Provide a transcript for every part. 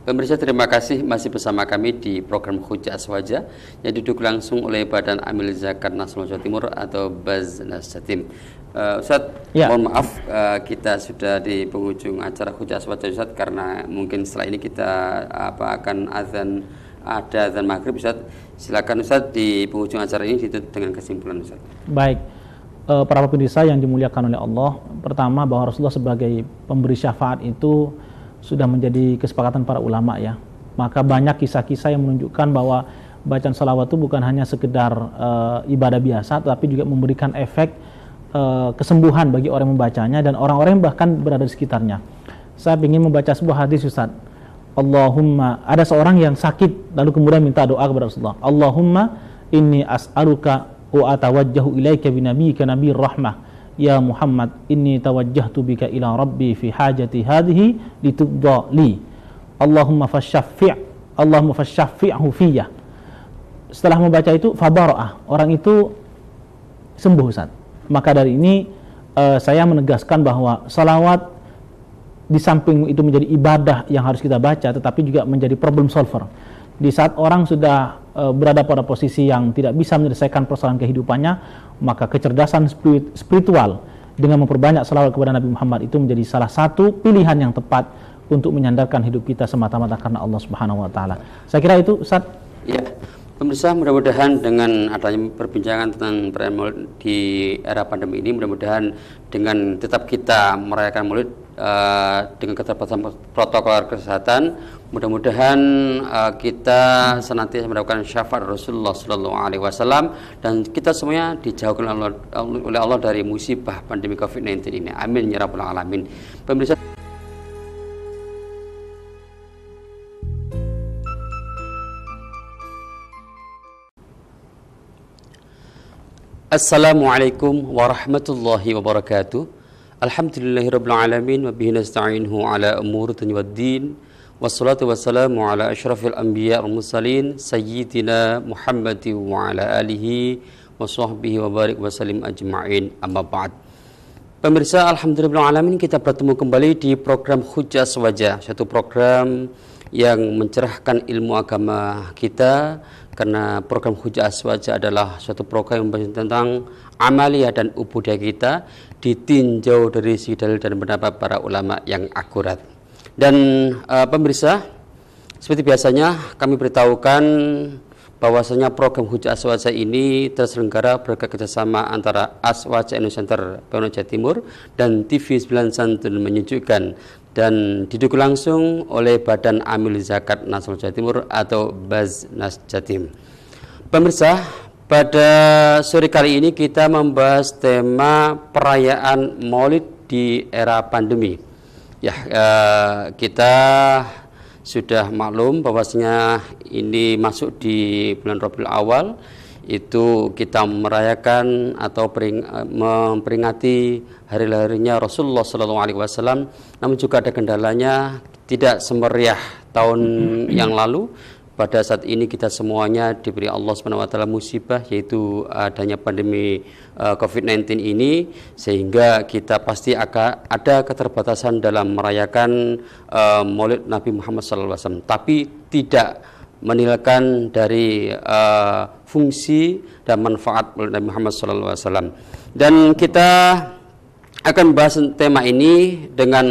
Pemirsa, terima kasih masih bersama kami di program Hujjah Aswaja yang didukung langsung oleh Badan Amil Zakat Nasional Jawa Timur atau Baznas Jatim. Ustaz, mohon maaf kita sudah di penghujung acara Hujjah Aswaja Ustaz, karena mungkin setelah ini kita akan ada azan maghrib Ustaz. Silakan Ustaz di penghujung acara ini ditutup dengan kesimpulan Ustaz. Baik, para pemirsa yang dimuliakan oleh Allah, pertama bahwa Rasulullah sebagai pemberi syafaat itu sudah menjadi kesepakatan para ulama ya. Maka banyak kisah-kisah yang menunjukkan bahwa bacaan salawat itu bukan hanya sekedar ibadah biasa, tetapi juga memberikan efek kesembuhan bagi orang yang membacanya dan orang-orang yang bahkan berada di sekitarnya. Saya ingin membaca sebuah hadis Ustaz. Allahumma, ada seorang yang sakit lalu kemudian minta doa kepada Rasulullah. Allahumma inni as'aluka wa atawajjahu ilaika binabiyyika nabiyir rahmah. Ya Muhammad, inni tawajjahtu bika ila rabbi fi hajati hadhihi litubda li. Allahumma fashaffi'hu fiyya. Setelah membaca itu fabara'ah, orang itu sembuh Ustaz. Maka dari ini saya menegaskan bahwa salawat di samping itu menjadi ibadah yang harus kita baca, tetapi juga menjadi problem solver. Di saat orang sudah berada pada posisi yang tidak bisa menyelesaikan persoalan kehidupannya, maka kecerdasan spiritual dengan memperbanyak salawat kepada Nabi Muhammad itu menjadi salah satu pilihan yang tepat untuk menyandarkan hidup kita semata-mata karena Allah Subhanahu wa taala. Saya kira itu Ustaz. Ya. Pemirsa, mudah-mudahan dengan adanya perbincangan tentang perayaan Maulid di era pandemi ini, mudah-mudahan dengan tetap kita merayakan Maulid dengan keterbatasan protokol kesehatan, mudah-mudahan kita senantiasa mendapatkan syafaat Rasulullah SAW dan kita semuanya dijauhkan oleh Allah dari musibah pandemi COVID-19 ini. Amin ya rabbal alamin. Pemirsa, Assalamualaikum warahmatullahi wabarakatuh. Alhamdulillahirabbil alamin wa bihi nasta'inuhu ala umuri dunya waddin. Wassalatu wassalamu ala asyrafil anbiya wal mursalin sayyidina Muhammadin wa ala alihi wa sahbihi wa barik wa sallim ajma'in. Amma ba'd. Pemirsa, alhamdulillahirabbil alamin, kita bertemu kembali di program Hujjah Aswaja, satu program yang mencerahkan ilmu agama kita, karena program Hujjah Aswaja adalah suatu program yang membahas tentang amaliyah dan ubudiyah kita ditinjau dari segi dalil dan pendapat para ulama yang akurat. Dan pemirsa, seperti biasanya kami beritahukan bahwasanya program Hujjah Aswaja ini terselenggara berkat kerjasama antara Aswaja Indonesia Center PWNU Jawa Timur dan TV 9 Santun Menyejukkan dan didukung langsung oleh Badan Amil Zakat Nasional Jawa Timur atau Baznas Jatim. Pemirsa, pada sore kali ini kita membahas tema perayaan Maulid di era pandemi. Ya, kita sudah maklum bahwasanya ini masuk di bulan Rabiul Awal, itu kita merayakan atau memperingati hari lahirnya Rasulullah SAW. Namun juga ada kendalanya, tidak semeriah tahun yang lalu. Pada saat ini kita semuanya diberi Allah SWT musibah, yaitu adanya pandemi COVID-19 ini, sehingga kita pasti akan ada keterbatasan dalam merayakan Maulid Nabi Muhammad SAW. Tapi tidak menilaikan dari fungsi dan manfaat Maulid Nabi Muhammad SAW. Dan kita akan bahas tema ini dengan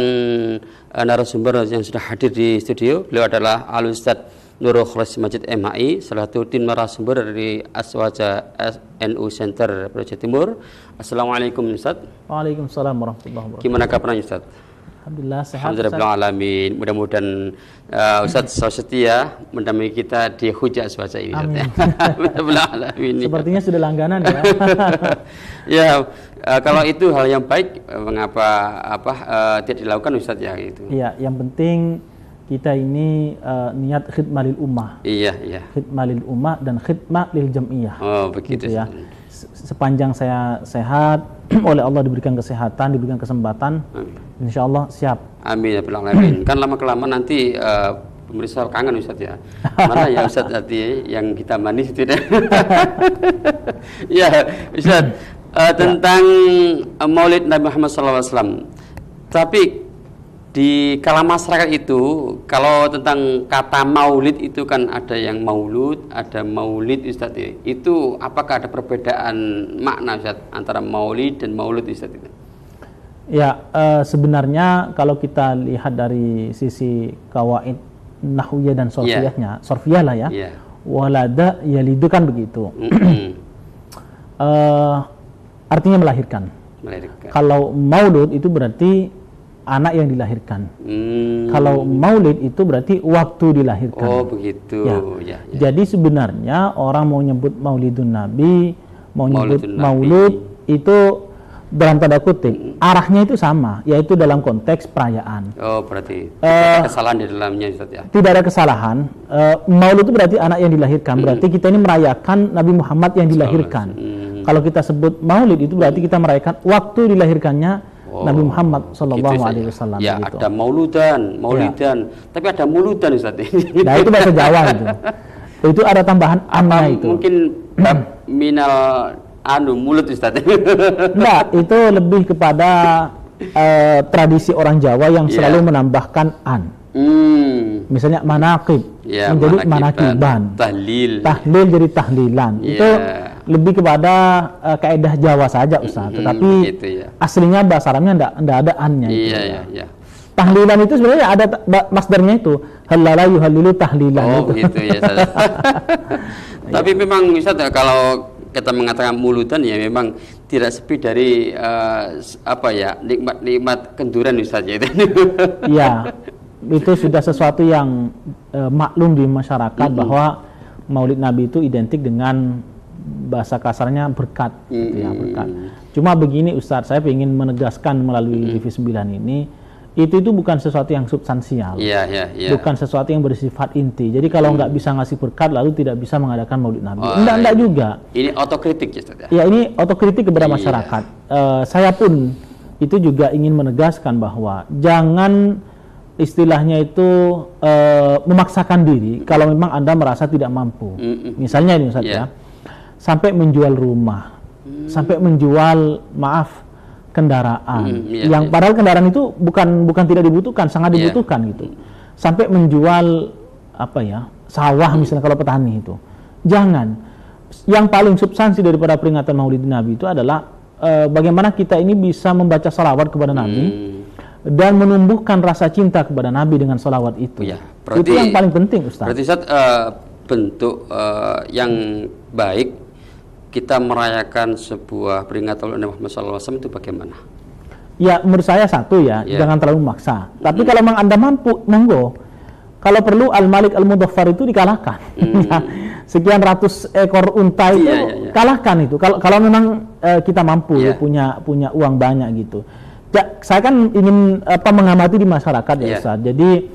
narasumber yang sudah hadir di studio. Beliau adalah Al-Ustadz Nurul Khalis Majid MHI, salah satu tim narasumber dari Aswaja NU Center Jawa Timur. Assalamualaikum Ustaz. Waalaikumsalam warahmatullahi wabarakatuh. Gimana kabarnya Ustaz? Alhamdulillah sehat. Alhamdulillah alamin. Mudah-mudahan Ustaz selalu setia mendampingi kita di Hujjah Aswaja ini. Amin. Alamin. Sepertinya sudah langganan ya. Ya, kalau itu hal yang baik, mengapa tidak dilakukan Ustaz ya itu? Iya, yang penting kita ini niat khidmah lil ummah. Iya, iya. Khidmah lil ummah dan khidmah lil jam'iyah. Oh, begitu gitu ya. Sepanjang saya sehat, oleh Allah diberikan kesehatan, diberikan kesempatan, insya Allah siap. Amin ya Rabbal alamin. Kan lama-kelamaan nanti pemirsa kangen Ustaz ya. Mana ya Ustaz nanti yang kita manis itu deh. Ya Ustaz, tentang Maulid Nabi Muhammad SAW. Tapi di kalangan masyarakat itu kalau tentang kata maulid itu kan ada yang maulud, ada maulid Ustaz ya. Itu apakah ada perbedaan makna Ustaz antara maulid dan maulud Ustaz itu? Ya, sebenarnya kalau kita lihat dari sisi kawaid nahwiyah dan sorfiyahnya, sorfiyah lah ya. Walada yalidu kan begitu. Artinya melahirkan. Kalau maulud itu berarti anak yang dilahirkan. Kalau maulid itu berarti waktu dilahirkan. Oh begitu. Ya. Jadi sebenarnya orang mau nyebut maulidun nabi, mau nyebut maulud itu dalam tanda kutip arahnya itu sama, yaitu dalam konteks perayaan. Oh berarti tidak ada kesalahan di dalamnya Ustaz ya? Tidak ada kesalahan. Maulud itu berarti anak yang dilahirkan. Berarti kita ini merayakan Nabi Muhammad yang dilahirkan. Kalau kita sebut maulid itu berarti kita merayakan waktu dilahirkannya Nabi Muhammad Sallallahu Alaihi Wasallam. Ya, gitu. ada maulidan, tapi ada muludan Ustaz. Nah itu bahasa Jawa itu. Itu ada tambahan annya itu. Mungkin minal mulut Ustaz. Enggak, itu lebih kepada tradisi orang Jawa yang selalu menambahkan an. Misalnya manaqib menjadi manakiban. Tahlil jadi tahlilan. Itu lebih kepada kaidah Jawa saja Ustaz, tetapi gitu ya. Aslinya bahasa Arabnya enggak ada an-nya itu. Iya. Tahlilan itu sebenarnya ada masdarnya itu halala yuhallilu tahlilan. Oh gitu ya. Tapi memang Ustaz kalau kita mengatakan muludan ya memang tidak sepi dari nikmat-nikmat kenduran Ustaz ya. Iya. Itu sudah sesuatu yang maklum di masyarakat bahwa Maulid Nabi itu identik dengan bahasa kasarnya berkat, gitu ya, berkat. Cuma begini Ustadz, saya ingin menegaskan melalui TV9 ini, itu bukan sesuatu yang substansial, bukan sesuatu yang bersifat inti. Jadi kalau nggak bisa ngasih berkat, lalu tidak bisa mengadakan Maulid Nabi. Enggak juga. Ini otokritik ya Ustadz ya? Ya ini otokritik kepada masyarakat. Saya pun itu juga ingin menegaskan bahwa jangan istilahnya itu memaksakan diri kalau memang Anda merasa tidak mampu. Misalnya ini Ustaz ya, sampai menjual rumah, sampai menjual kendaraan, yang padahal kendaraan itu bukan tidak dibutuhkan, sangat dibutuhkan gitu. Sampai menjual sawah misalnya kalau petani itu. Jangan. Yang paling substansi daripada peringatan Maulid Nabi itu adalah bagaimana kita ini bisa membaca salawat kepada Nabi dan menumbuhkan rasa cinta kepada Nabi dengan salawat itu. Berarti, itu yang paling penting Ustaz. Berarti Ustaz, bentuk yang baik kita merayakan sebuah peringatan Nabi Muhammad SAW itu bagaimana? Ya menurut saya satu jangan terlalu memaksa. Tapi kalau memang Anda mampu, monggo. Kalau perlu Al-Malik Al-Mudaffar itu dikalahkan. Sekian ratus ekor unta itu kalahkan itu. Kalau memang kita mampu punya uang banyak gitu. Saya kan ingin mengamati di masyarakat ya Ustaz. Jadi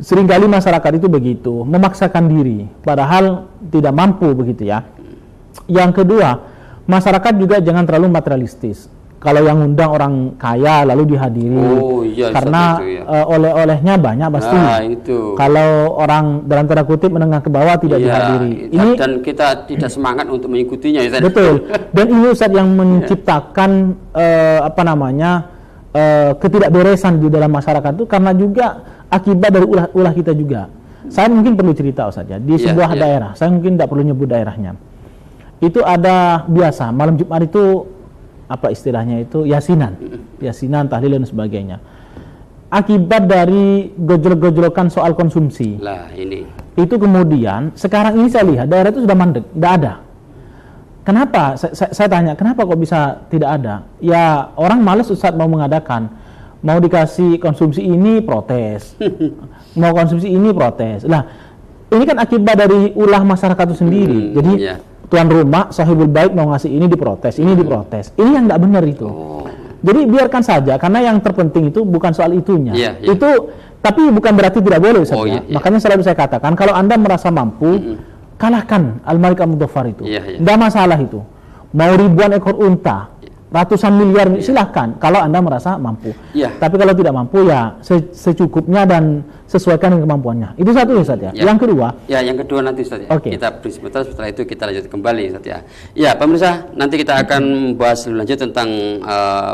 seringkali masyarakat itu begitu, memaksakan diri padahal tidak mampu begitu ya. Yang kedua, masyarakat juga jangan terlalu materialistis. Kalau yang undang orang kaya lalu dihadiri, karena oleh-olehnya banyak pasti. Kalau orang dalam tanda kutip menengah ke bawah tidak dihadiri. Dan kita tidak semangat untuk mengikutinya. Betul. Dan ini Ustaz yang menciptakan ketidakberesan di dalam masyarakat itu karena juga akibat dari ulah kita juga. Saya mungkin perlu cerita Ustaz ya, di sebuah daerah, saya mungkin tidak perlu nyebut daerahnya. Itu ada biasa malam Jumat itu istilahnya itu yasinan, tahlil dan sebagainya. Akibat dari gojlok-gojlokan soal konsumsi. Itu kemudian sekarang ini saya lihat daerah itu sudah mandek, tidak ada. Kenapa? Saya tanya, kenapa kok bisa tidak ada? Ya orang malas Ustaz mau mengadakan. Mau dikasih konsumsi ini protes. Mau konsumsi ini protes. Nah, ini kan akibat dari ulah masyarakat itu sendiri. Jadi tuan rumah, sahibul bait mau ngasih ini diprotes, ini diprotes. Ini yang tidak benar itu. Jadi biarkan saja, karena yang terpenting itu bukan soal itunya. Itu, tapi bukan berarti tidak boleh Ustaz ya. Makanya selalu saya katakan, kalau Anda merasa mampu, kalahkan Al-Malik Al-Mudaffar itu. Tidak masalah itu. Mau ribuan ekor unta, ratusan miliar, silahkan kalau Anda merasa mampu. Ya. Tapi kalau tidak mampu ya secukupnya dan sesuaikan dengan kemampuannya. Itu satu Ustaz ya. Yang kedua. Ya, yang kedua nanti Ustaz ya. Okay. Kita beri sebentar, setelah itu kita lanjut kembali Ustaz ya. Ya, pemirsa, nanti kita akan membahas lebih lanjut tentang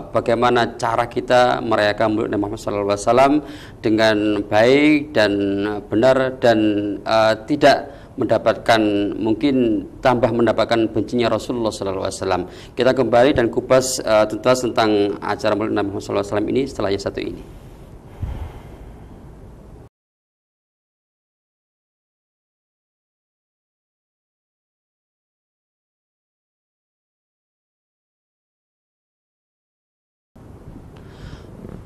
bagaimana cara kita merayakan Maulid Nabi Muhammad SAW dengan baik dan benar dan tidak mendapatkan bencinya Rasulullah SAW. Kita kembali dan kupas tuntas tentang acara Maulid Nabi Muhammad SAW ini setelah yang satu ini.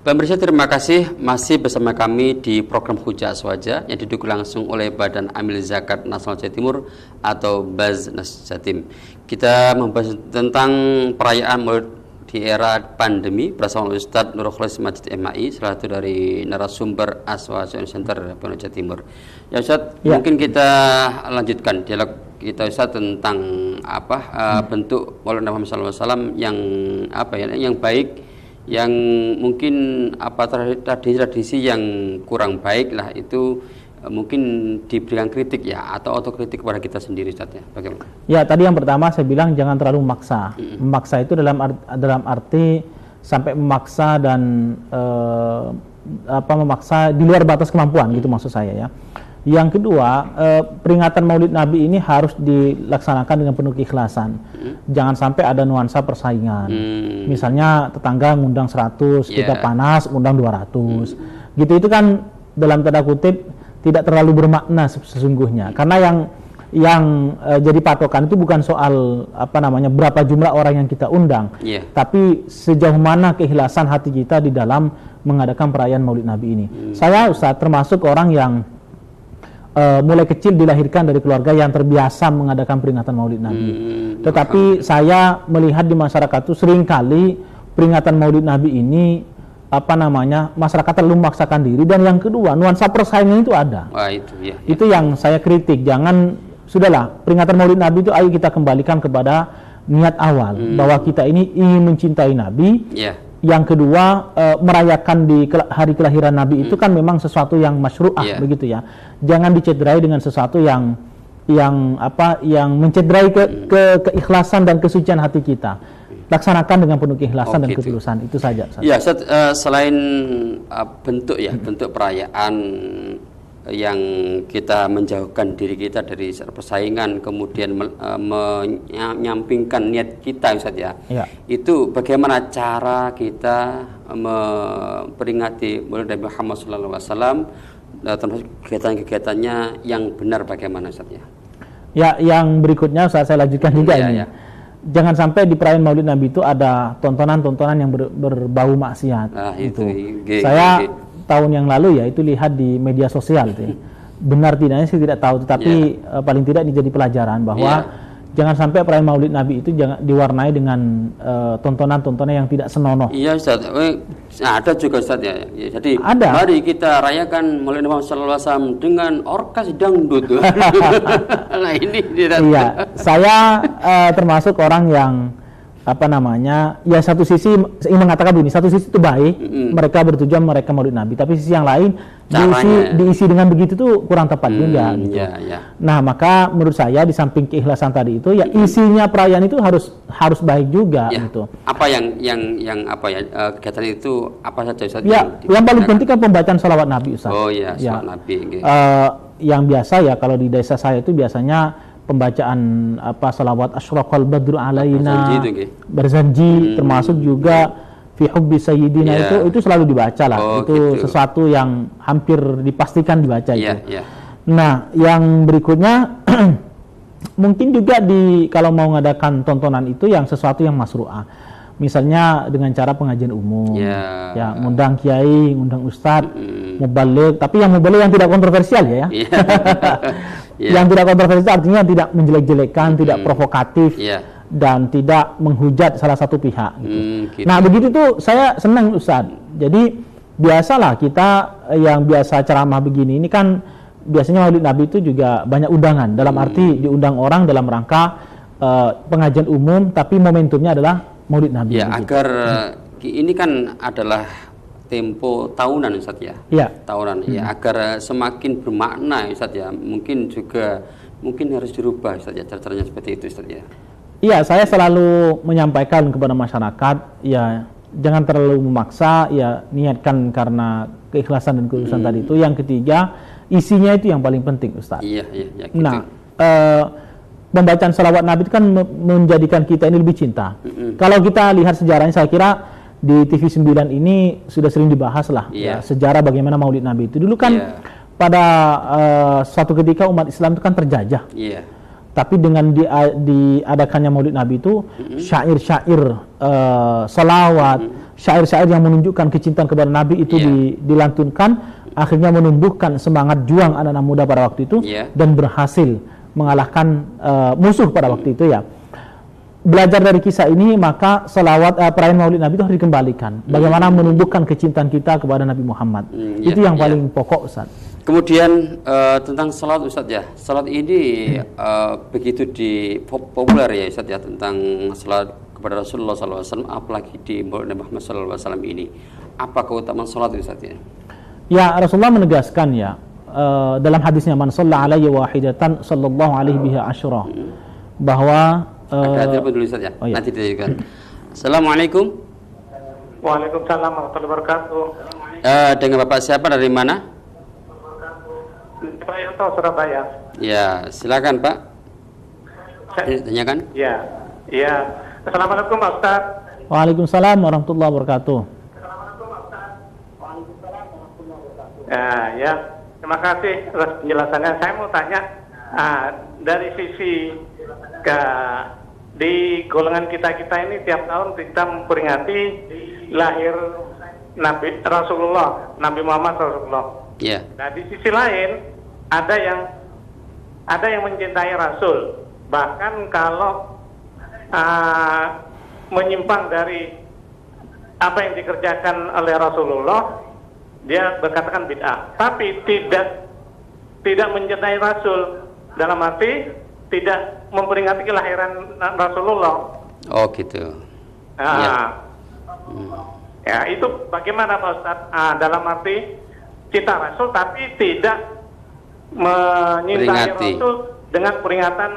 Pemirsa, terima kasih masih bersama kami di program Hujah Aswaja yang didukung langsung oleh Badan Amil Zakat Nasional Jawa Timur atau Baznas Jatim. Kita membahas tentang perayaan Maulid di era pandemi bersama Ustadz Nurul Khalis Majid MAI, salah satu dari narasumber Aswaja Center Pondok Jawa Timur. Ya Ustadz, mungkin kita lanjutkan dialog kita Ustadz tentang bentuk Maulid Nabi Muhammad SAW yang baik, yang mungkin tradisi yang kurang baik lah itu mungkin diberikan kritik ya, atau otokritik kepada kita sendiri Ustaz ya. Bagaimana? Ya, tadi yang pertama saya bilang jangan terlalu memaksa. Memaksa itu dalam arti sampai memaksa dan memaksa di luar batas kemampuan gitu maksud saya ya. Yang kedua, peringatan Maulid Nabi ini harus dilaksanakan dengan penuh keikhlasan. Jangan sampai ada nuansa persaingan. Misalnya tetangga ngundang 100, kita panas ngundang 200. Gitu, itu kan dalam tanda kutip tidak terlalu bermakna sesungguhnya. Karena yang jadi patokan itu bukan soal berapa jumlah orang yang kita undang, tapi sejauh mana keikhlasan hati kita di dalam mengadakan perayaan Maulid Nabi ini. Saya Ustaz termasuk orang yang mulai kecil dilahirkan dari keluarga yang terbiasa mengadakan peringatan Maulid Nabi. Tetapi saya melihat di masyarakat itu seringkali peringatan Maulid Nabi ini masyarakat terlalu memaksakan diri, dan yang kedua nuansa persaingan itu ada. Itu yang saya kritik. Jangan, sudahlah, peringatan Maulid Nabi itu ayo kita kembalikan kepada niat awal bahwa kita ini ingin mencintai Nabi. Yang kedua, merayakan di hari kelahiran Nabi itu kan memang sesuatu yang masyru'ah begitu ya. Jangan dicederai dengan sesuatu yang mencederai keikhlasan dan kesucian hati kita. Laksanakan dengan penuh keikhlasan dan ketulusan, itu saja. Ya, selain bentuk perayaan yang kita menjauhkan diri kita dari persaingan, kemudian menyampingkan niat kita Ustaz ya. Itu bagaimana cara kita memperingati Maulid Nabi Muhammad SAW, termasuk kegiatan-kegiatannya yang benar bagaimana Ustaz ya? Ya, yang berikutnya saya lanjutkan juga ini. Jangan sampai di perayaan Maulid Nabi itu ada tontonan-tontonan yang berbau maksiat. Saya tahun yang lalu ya itu lihat di media sosial itu. Benar tidaknya saya tidak tahu, tetapi paling tidak ini jadi pelajaran bahwa jangan sampai perayaan Maulid Nabi itu jangan diwarnai dengan tontonan-tontonan yang tidak senonoh. Iya Ustaz, ada juga Ustaz ya. Jadi mari kita rayakan Maulid Nabi SAW dengan orkas dangdut. Nah ini tidak. Iya, saya termasuk orang yang ya satu sisi ingin mengatakan begini, satu sisi itu baik, mereka bertujuan mereka Maulid Nabi, tapi sisi yang lain diisi dengan begitu tuh kurang tepat juga gitu. Nah, maka menurut saya di samping keikhlasan tadi itu ya isinya perayaan itu harus baik juga gitu. Apa yang kegiatan itu apa saja Ustaz? Yang paling penting kan pembacaan salawat Nabi Ustaz. Oh iya, salawat Nabi. Yang biasa ya kalau di desa saya itu biasanya pembacaan salawat asyraqal badru alaina, berzanji, termasuk juga fi hubbi sayyidina, itu selalu dibaca lah. Itu sesuatu yang hampir dipastikan dibaca itu. Nah, yang berikutnya mungkin juga kalau mau mengadakan tontonan itu yang sesuatu yang masru'ah. Misalnya dengan cara pengajian umum, ngundang kiai, ngundang ustadz, mubaligh, tapi yang mubaligh yang tidak kontroversial ya. Yang tidak kontroversial artinya tidak menjelek-jelekan, tidak provokatif, dan tidak menghujat salah satu pihak. Gitu. Nah begitu tuh saya senang Ustadz. Jadi biasalah kita yang biasa ceramah begini, ini kan biasanya Maulid Nabi itu juga banyak undangan. Dalam arti diundang orang dalam rangka pengajian umum, tapi momentumnya adalah Maulid Nabi. Ya, agar ini kan adalah tempo tahunan Ustaz ya. Ya. Tahunan ya, agar semakin bermakna Ustaz ya. Mungkin harus dirubah Ustaz ya, cara-caranya seperti itu Ustaz ya. Iya, saya selalu menyampaikan kepada masyarakat, ya jangan terlalu memaksa, ya niatkan karena keikhlasan dan ketulusan tadi itu. Yang ketiga, isinya itu yang paling penting Ustaz. Iya, ya, gitu. Nah, pembacaan salawat Nabi itu kan menjadikan kita ini lebih cinta. Kalau kita lihat sejarahnya, saya kira di TV 9 ini sudah sering dibahas lah, ya, sejarah bagaimana Maulid Nabi itu. Dulu kan pada suatu ketika umat Islam itu kan terjajah. Tapi dengan diadakannya Maulid Nabi itu, syair-syair salawat, syair-syair yang menunjukkan kecintaan kepada Nabi itu dilantunkan, akhirnya menumbuhkan semangat juang anak-anak muda pada waktu itu, dan berhasil mengalahkan musuh pada waktu itu ya. Belajar dari kisah ini, maka salawat perayaan Maulid Nabi itu harus dikembalikan. Bagaimana menumbuhkan kecintaan kita kepada Nabi Muhammad. Itu yang paling pokok Ustaz. Kemudian tentang salat Ustaz ya. Salat ini begitu populer ya Ustaz ya, tentang salat kepada Rasulullah SAW, apalagi di Maulid Nabi Muhammad SAW ini. Apa keutamaan salat Ustaz ya? Ya, Rasulullah menegaskan ya, dalam hadisnya, man shalla alayya wahidatan sallallahu alaihi biha asyra, bahwa ada telepon dulu Ustaz ya. Nanti ditunjukkan. Assalamualaikum. Waalaikumsalam warahmatullahi wabarakatuh. Dengan Bapak siapa, dari mana? Pak Yanto, Surabaya. Ya, silakan Pak. Tanyakan. Ya. Assalamualaikum Pak Ustaz. Waalaikumsalam warahmatullahi wabarakatuh. Ya, terima kasih atas penjelasannya. Saya mau tanya, dari sisi di golongan kita ini tiap tahun kita memperingati lahir Nabi Muhammad Rasulullah. Nah, di sisi lain ada yang mencintai Rasul, bahkan kalau menyimpang dari apa yang dikerjakan oleh Rasulullah, dia berkatakan bid'ah. Tapi tidak mencintai Rasul, dalam arti tidak memperingati kelahiran Rasulullah. Oh gitu. Ya, itu bagaimana Pak Ustaz? Dalam arti cinta Rasul tapi tidak menyintai Rasul dengan peringatan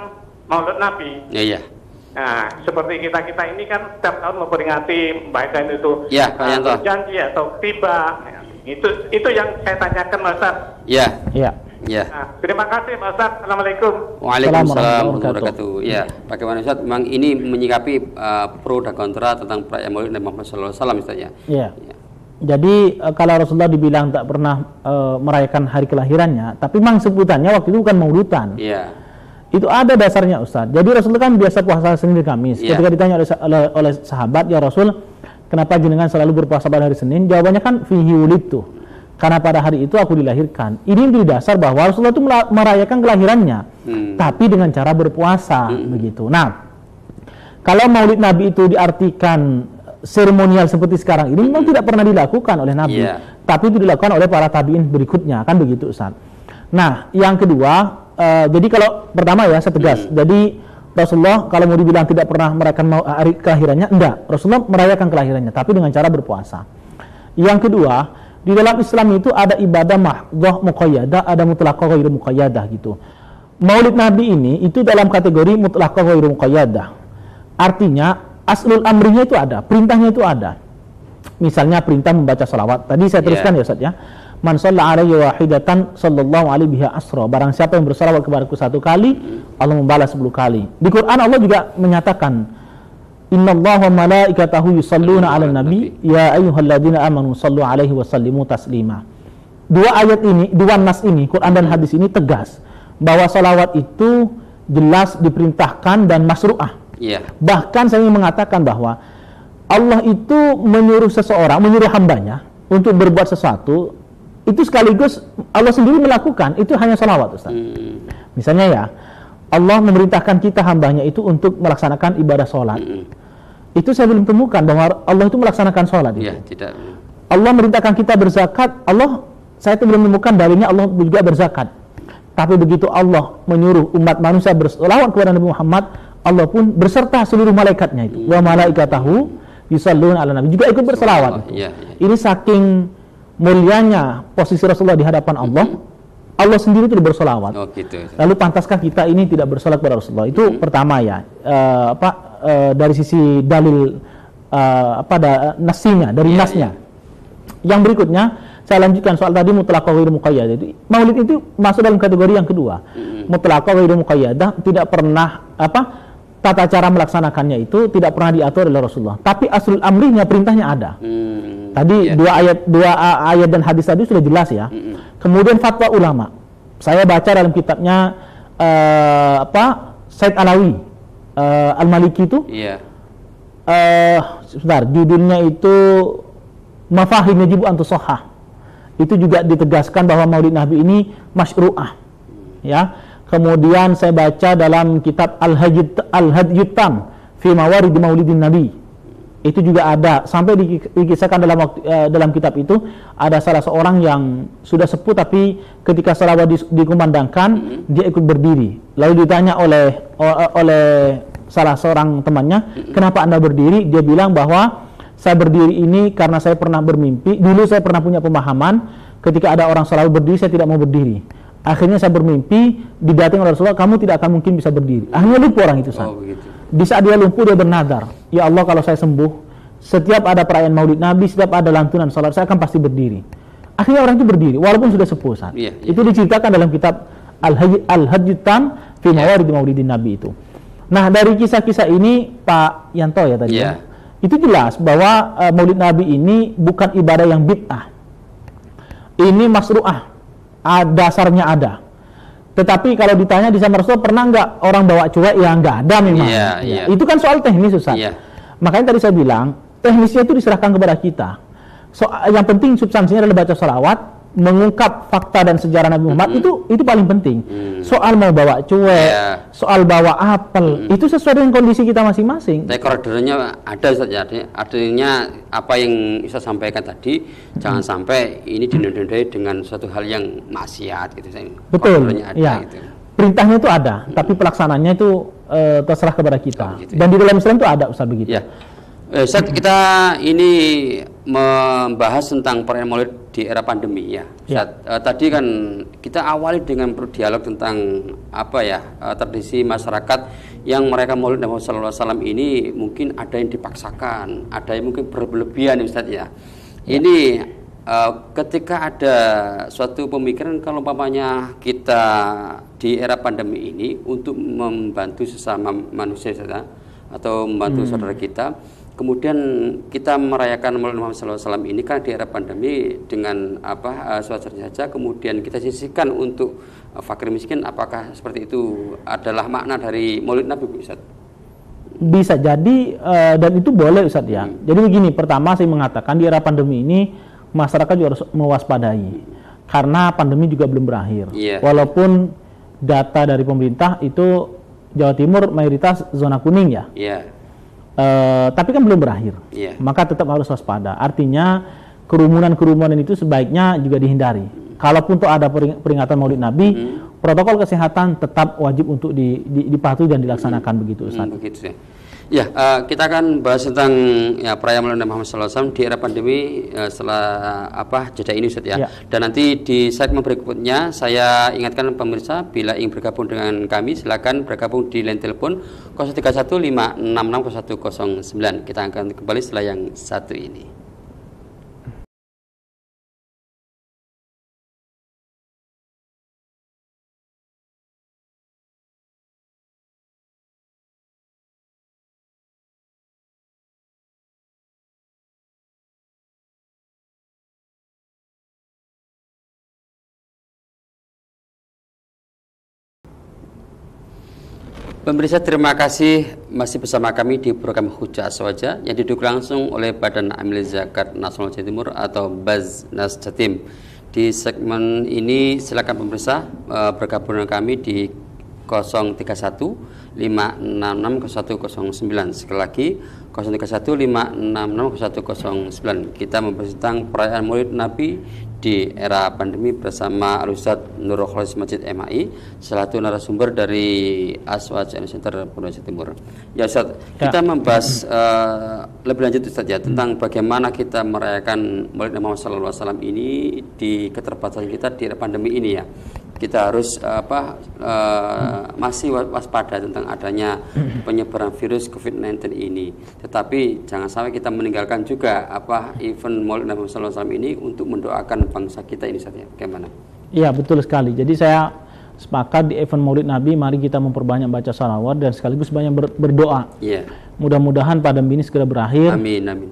Maulid Nabi. Iya. Nah, seperti kita ini kan setiap tahun memperingati, baik itu berjanji atau tiba. Itu yang saya tanyakan Pak Ustaz. Iya. Nah, terima kasih Pak Ustaz. Assalamualaikum. Waalaikumsalam warahmatullahi wabarakatuh. Ya, bagaimana Ustaz? Memang ini menyikapi pro dan kontra tentang perayaan Maulid Nabi Muhammad SAW Ustaz ya. Iya. Jadi kalau Rasulullah dibilang tak pernah merayakan hari kelahirannya, tapi memang sebutannya waktu itu bukan Maulidan. Iya. Itu ada dasarnya Ustaz. Jadi Rasulullah kan biasa puasa Senin dan Kamis. Ketika ditanya oleh sahabat, ya Rasul, kenapa jenengan selalu berpuasa pada hari Senin? Jawabannya kan fihi wulidtu, karena pada hari itu aku dilahirkan. Ini menjadi dasar bahwa Rasulullah itu merayakan kelahirannya, tapi dengan cara berpuasa, begitu. Nah, kalau Maulid Nabi itu diartikan seremonial seperti sekarang ini, memang tidak pernah dilakukan oleh Nabi, tapi itu dilakukan oleh para tabiin berikutnya, kan begitu Ustaz. Nah, yang kedua, jadi kalau pertama ya saya tegas, jadi Rasulullah kalau mau dibilang tidak pernah merayakan hari kelahirannya, enggak. Rasulullah merayakan kelahirannya, tapi dengan cara berpuasa. Yang kedua, di dalam Islam itu ada ibadah mahdhah muqayyadah, ada mutlaqah ghairu muqayyadah gitu. Maulid Nabi ini itu dalam kategori mutlaqah ghairu muqayyadah. Artinya aslul amrinya itu ada, perintahnya itu ada. Misalnya perintah membaca salawat. Tadi saya teruskan ya Ustaz ya. Man shalla alaihi wahidatan sallallahu alaihi biha asra. Barang siapa yang bersalawat kepadaku satu kali, Allah membalas 10 kali. Di Quran Allah juga menyatakan, innallaha wa malaikatahu yusalluna 'alan nabi ya ayyuhalladzina amanu sallu 'alaihi wa sallimu taslima. Dua ayat ini, dua nas ini, Quran dan hadis ini tegas bahwa salawat itu jelas diperintahkan dan masru'ah. Bahkan saya ingin mengatakan bahwa Allah itu menyuruh seseorang, menyuruh hambanya untuk berbuat sesuatu, itu sekaligus Allah sendiri melakukan, itu hanya salawat Ustaz. Misalnya ya, Allah memerintahkan kita hambanya itu untuk melaksanakan ibadah sholat. Itu saya belum temukan bahwa Allah itu melaksanakan sholat. Tidak. Allah merintahkan kita berzakat, saya itu belum menemukan dalilnya Allah juga berzakat. Tapi begitu Allah menyuruh umat manusia berselawat kepada Nabi Muhammad, Allah pun berserta seluruh malaikatnya itu. Wa malaikatahu yusalluna ala nabi, juga ikut berselawat. Ini saking mulianya posisi Rasulullah di hadapan Allah. Allah sendiri itu bersolawat. Lalu pantaskah kita ini tidak bersolat kepada Rasulullah? Itu pertama ya. Dari sisi dalil nasinya, dari nasnya. Yang berikutnya saya lanjutkan soal tadi mutlaqah ghairu muqayyadah. Itu maulid itu masuk dalam kategori yang kedua. Mutlaqah ghairu muqayyadah, tidak pernah tata cara melaksanakannya itu tidak pernah diatur oleh Rasulullah. Tapi aslul amrinya, perintahnya ada. Tadi dua ayat dan hadis tadi sudah jelas ya. Kemudian fatwa ulama. Saya baca dalam kitabnya Said Alawi Al-Maliki itu. Sebentar, judulnya itu Mafahim Yajibu an Tusahhah. Itu juga ditegaskan bahwa Maulid Nabi ini masyru'ah. Ya. Kemudian saya baca dalam kitab Al-Hadiyut Tam fi Mawarid Maulidin Nabi. Itu juga ada, sampai dikisahkan dalam kitab itu ada salah seorang yang sudah sepuh tapi ketika salawat dikumandangkan dia ikut berdiri. Lalu ditanya oleh salah seorang temannya, kenapa Anda berdiri? Dia bilang bahwa saya berdiri ini karena saya pernah bermimpi. Dulu saya pernah punya pemahaman ketika ada orang salawat berdiri saya tidak mau berdiri. Akhirnya saya bermimpi didatangi oleh Rasulullah, kamu tidak akan mungkin bisa berdiri. Akhirnya lumpuh orang itu. Di saat dia lumpuh dia bernadar, ya Allah kalau saya sembuh, setiap ada perayaan Maulid Nabi, setiap ada lantunan salat saya akan pasti berdiri. Akhirnya orang itu berdiri walaupun sudah sepuh. Itu diceritakan dalam kitab Al-Hadiyut Tam fi Mawarid Maulidin Nabi itu. Nah, dari kisah-kisah ini Pak Yanto ya tadi. Itu jelas bahwa Maulid Nabi ini bukan ibadah yang bid'ah. Ini masru'ah. Dasarnya ada. Tetapi kalau ditanya di zaman Rasul pernah nggak orang bawa cuek, ya nggak ada memang. Itu kan soal teknis, Ustaz. Makanya tadi saya bilang teknisnya itu diserahkan kepada kita. Yang penting substansinya adalah baca salawat, mengungkap fakta dan sejarah Nabi Muhammad. Itu paling penting. Soal mau bawa cuek, soal bawa apel, itu sesuai dengan kondisi kita masing-masing. Tapi koridornya ada, Ustaz, ya. Artinya apa yang saya sampaikan tadi, jangan sampai ini dinodai dengan suatu hal yang maksiat gitu. Betul. Ada, gitu. Perintahnya itu ada, tapi pelaksananya itu terserah kepada kita. Dan di dalam Islam itu ada, Ustaz, begitu. Ustaz, kita ini membahas tentang perayaan Maulid di era pandemi ya. Ustaz, tadi kan kita awali dengan berdialog tentang tradisi masyarakat yang mereka Maulid Nabi Sallallahu Alaihi Wasallam ini mungkin ada yang dipaksakan, ada yang mungkin berlebihan, Ustaz ya. Ini ketika ada suatu pemikiran kalau umpamanya kita di era pandemi ini untuk membantu sesama manusia atau membantu saudara kita, kemudian kita merayakan Maulid Muhammad SAW ini kan di era pandemi dengan suasana saja, kemudian kita sisihkan untuk fakir miskin, apakah seperti itu adalah makna dari Maulid Nabi, Ustaz? Bisa jadi dan itu boleh, Ustaz ya. Jadi begini, pertama saya mengatakan di era pandemi ini masyarakat juga harus mewaspadai karena pandemi juga belum berakhir. Walaupun data dari pemerintah itu Jawa Timur mayoritas zona kuning ya. Tapi kan belum berakhir. Maka tetap harus waspada. Artinya kerumunan-kerumunan itu sebaiknya juga dihindari. Kalaupun tuh ada peringatan Maulid Nabi, protokol kesehatan tetap wajib untuk dipatuhi dan dilaksanakan begitu, Ustaz. Begitu ya. Kita akan bahas tentang perayaan Maulid Nabi Muhammad SAW di era pandemi setelah jeda ini, Ustaz ya. Dan nanti di segmen berikutnya saya ingatkan pemirsa bila ingin bergabung dengan kami silakan bergabung di line telepon 0315660109. Kita akan kembali setelah yang satu ini. Pemirsa, terima kasih masih bersama kami di program Hujjah Aswaja yang didukung langsung oleh Badan Amil Zakat Nasional Jawa Timur atau Baznas Jatim. Di segmen ini silakan pemirsa bergabung dengan kami di 031 5660109. Sekali lagi 031 5660109. Kita membahas tentang perayaan Maulid Nabi di era pandemi bersama Al-Ustadz Nurul Khalis Masjid MAI, salah satu narasumber dari Aswaj Center Pondok Timur. Ya Ustadz, kita membahas lebih lanjut Ustadz ya tentang bagaimana kita merayakan Maulid Nabi Muhammad SAW ini di keterbatasan kita di era pandemi ini ya. Kita harus masih waspada tentang adanya penyebaran virus COVID-19 ini. Tetapi jangan sampai kita meninggalkan juga event Maulid Nabi Muhammad SAW ini untuk mendoakan bangsa kita ini saja. Bagaimana? Iya, betul sekali. Jadi saya sepakat di event Maulid Nabi, mari kita memperbanyak baca salawat dan sekaligus banyak berdoa. Iya. Mudah-mudahan pandemi ini segera berakhir. Amin, amin.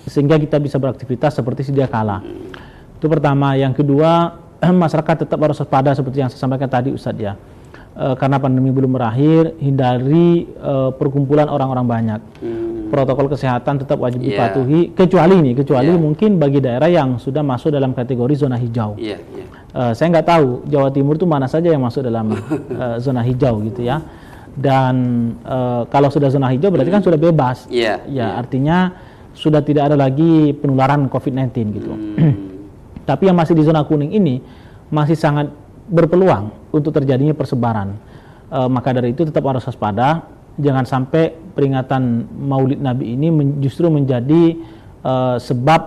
Sehingga kita bisa beraktivitas seperti sedia kala. Itu pertama. Yang kedua, masyarakat tetap harus waspada seperti yang saya sampaikan tadi Ustadz ya. Karena pandemi belum berakhir, hindari perkumpulan orang-orang banyak. Protokol kesehatan tetap wajib dipatuhi, kecuali mungkin bagi daerah yang sudah masuk dalam kategori zona hijau. Saya nggak tahu Jawa Timur itu mana saja yang masuk dalam zona hijau gitu ya. Dan kalau sudah zona hijau berarti kan sudah bebas. Artinya sudah tidak ada lagi penularan COVID-19 gitu. Tapi yang masih di zona kuning ini masih sangat berpeluang untuk terjadinya persebaran. Maka dari itu tetap harus waspada. Jangan sampai peringatan Maulid Nabi ini justru menjadi sebab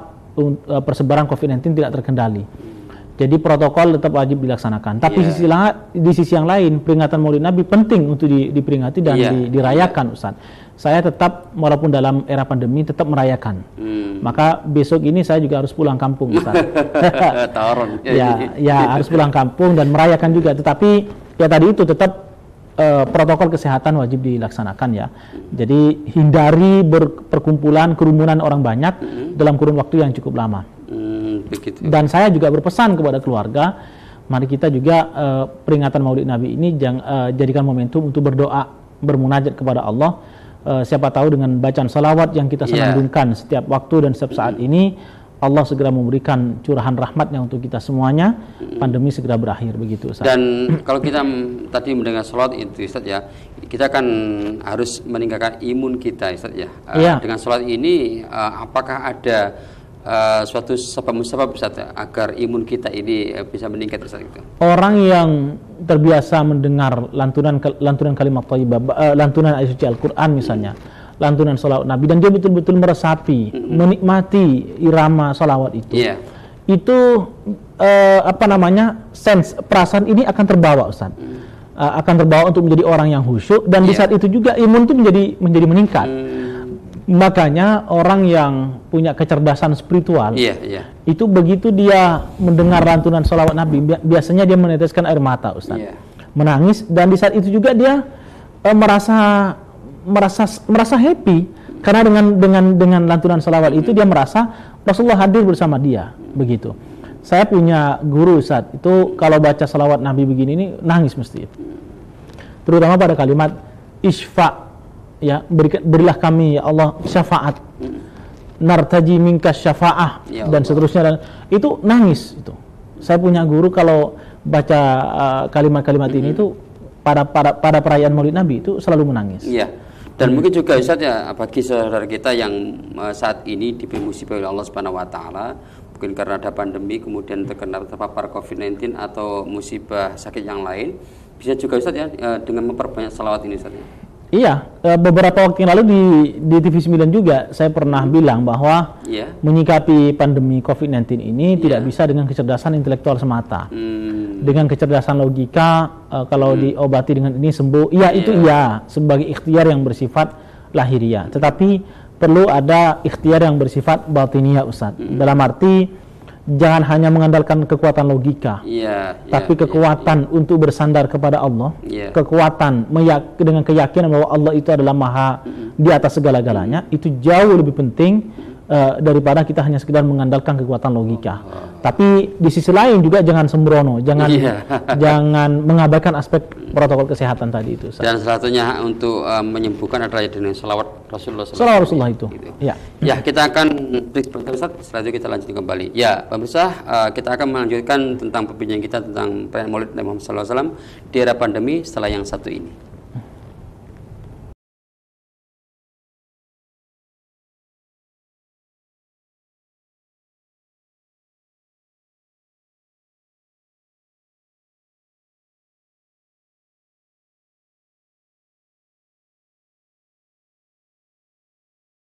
persebaran COVID-19 tidak terkendali. Jadi protokol tetap wajib dilaksanakan. Tapi di sisi yang lain, peringatan Maulid Nabi penting untuk diperingati dan dirayakan, Ustaz. Saya tetap, walaupun dalam era pandemi, tetap merayakan. Maka besok ini saya juga harus pulang kampung, Ustaz. Harus pulang kampung dan merayakan juga. Tetapi ya tadi itu tetap protokol kesehatan wajib dilaksanakan ya. Jadi hindari perkumpulan kerumunan orang banyak dalam kurun waktu yang cukup lama. Begitu. Dan saya juga berpesan kepada keluarga, mari kita juga peringatan Maulid Nabi ini jadikan momentum untuk berdoa, bermunajat kepada Allah. Siapa tahu dengan bacaan salawat yang kita senandungkan setiap waktu dan setiap saat ini, Allah segera memberikan curahan rahmatnya untuk kita semuanya, pandemi segera berakhir, begitu Ustaz. Dan kalau kita tadi mendengar salat itu Ustaz ya, kita kan harus meningkatkan imun kita Ustaz ya. Dengan salat ini apakah ada suatu sebab Ustaz agar imun kita ini bisa meningkat Ustaz itu? Orang yang terbiasa mendengar lantunan kalimat thayyibah, lantunan ayat suci Al-Qur'an misalnya, lantunan salawat Nabi, dan dia betul-betul meresapi, menikmati irama salawat itu. Itu perasaan ini akan terbawa Ustaz. Akan terbawa untuk menjadi orang yang khusyuk, dan di saat itu juga imun itu menjadi meningkat. Makanya orang yang punya kecerdasan spiritual itu begitu dia mendengar lantunan salawat Nabi, biasanya dia meneteskan air mata Ustaz. Menangis, dan di saat itu juga dia merasa happy karena dengan lantunan salawat itu dia merasa Rasulullah hadir bersama dia, begitu. Saya punya guru Ustaz, itu kalau baca salawat Nabi begini ini nangis mesti. Terutama pada kalimat isfa, ya, berilah kami ya Allah syafaat, nartaji minka syafa'ah, dan seterusnya, dan itu nangis itu. Saya punya guru kalau baca kalimat-kalimat ini itu pada perayaan Maulid Nabi itu selalu menangis. Dan mungkin juga Ustaz ya, bagi saudara kita yang saat ini diberi musibah oleh Allah Subhanahu wa taala, mungkin karena ada pandemi kemudian terpapar COVID-19 atau musibah sakit yang lain, bisa juga Ustaz ya dengan memperbanyak salawat ini Ustaz ya. Iya, beberapa waktu yang lalu di TV9 juga saya pernah bilang bahwa menyikapi pandemi COVID-19 ini tidak bisa dengan kecerdasan intelektual semata. Dengan kecerdasan logika, kalau diobati dengan ini sembuh, itu sebagai ikhtiar yang bersifat lahiriah. Tetapi perlu ada ikhtiar yang bersifat batiniah Ustaz. Dalam arti jangan hanya mengandalkan kekuatan logika, tapi kekuatan untuk bersandar kepada Allah, kekuatan dengan keyakinan bahwa Allah itu adalah maha di atas segala-galanya, itu jauh lebih penting daripada kita hanya sekedar mengandalkan kekuatan logika. Tapi di sisi lain juga jangan sembrono, jangan mengabaikan aspek protokol kesehatan tadi itu. Dan salah satunya untuk menyembuhkan adalah dengan salawat Rasulullah itu. Gitu. Ya, kita akan break sebentar, setelah itu kita lanjutkan kembali. Ya, pemirsa, kita akan melanjutkan tentang perbincangan kita tentang perayaan Maulid Nabi Muhammad SAW di era pandemi setelah yang satu ini.